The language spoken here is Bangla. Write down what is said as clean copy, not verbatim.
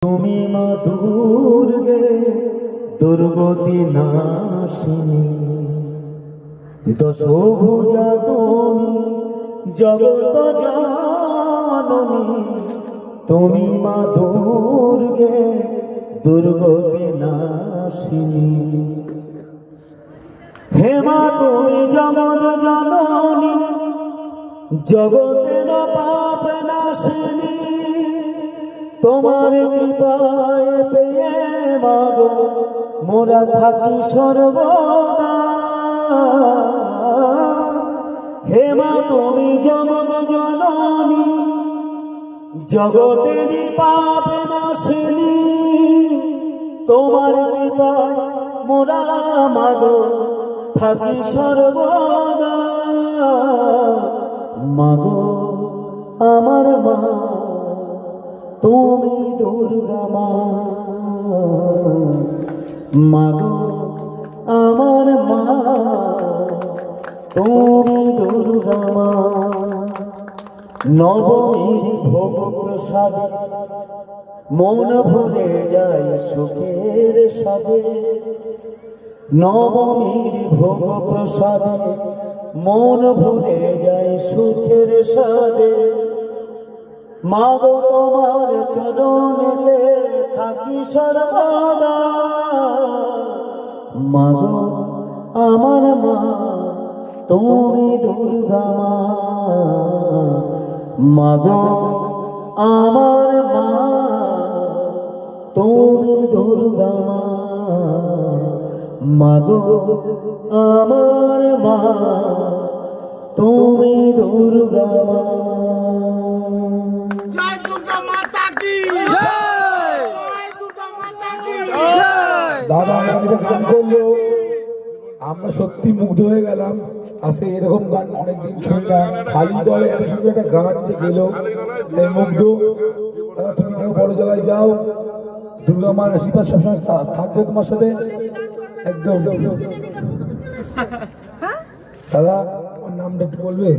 তুমি মা দুর্গে দুর্গতি নাশিনী, দশভুজা তুমি জগত জননী। তুমি মা দুর্গে দুর্গতি নাশিনী, হে মা তুমি জগত জননী জগতের পাপ নাশিনী। তোমার কৃপায় পেয়ে মাগো মোরা থাকি সর্বদা। হে মা তুমি জগৎ জননী জগতের পাপ নাশিনী। তোমার কৃপায় মোরা মাগো থাকি সর্বদা। মাগো আমার মা তুমি দুর্গা মা, মাগো আমার মা তুমি দুর্গা মা। নবমীর ভোগ প্রসাদ মন ভরে যায় সুখের সাথে। নবমীর ভোগ প্রসাদ মন ভরে যায় সুখের সাথে। মাগো তোমার চরণেতে থাকি সর্বদা। মাগো আমার মা তুমি দুর্গা মা, মাগো আমার মা তুমি দুর্গা মা, মাগো আমার মা তুমি দুর্গা মা। দাদা আমাকে গান করলো, আমরা সত্যি মুগ্ধ হয়ে গেলাম। আসে এরকম গান অনেকদিন শুনি না, খালি দলে এত সুন্দর একটা গান যে গেল, তাই মুগ্ধ। দাদা তুমি কেউ বড় জায়গায় যাও, দুর্গা মার আশীর্বাদ সবসময় থাকবে তোমার সাথে একদম। দাদা আমার নামটা একটু বলবে?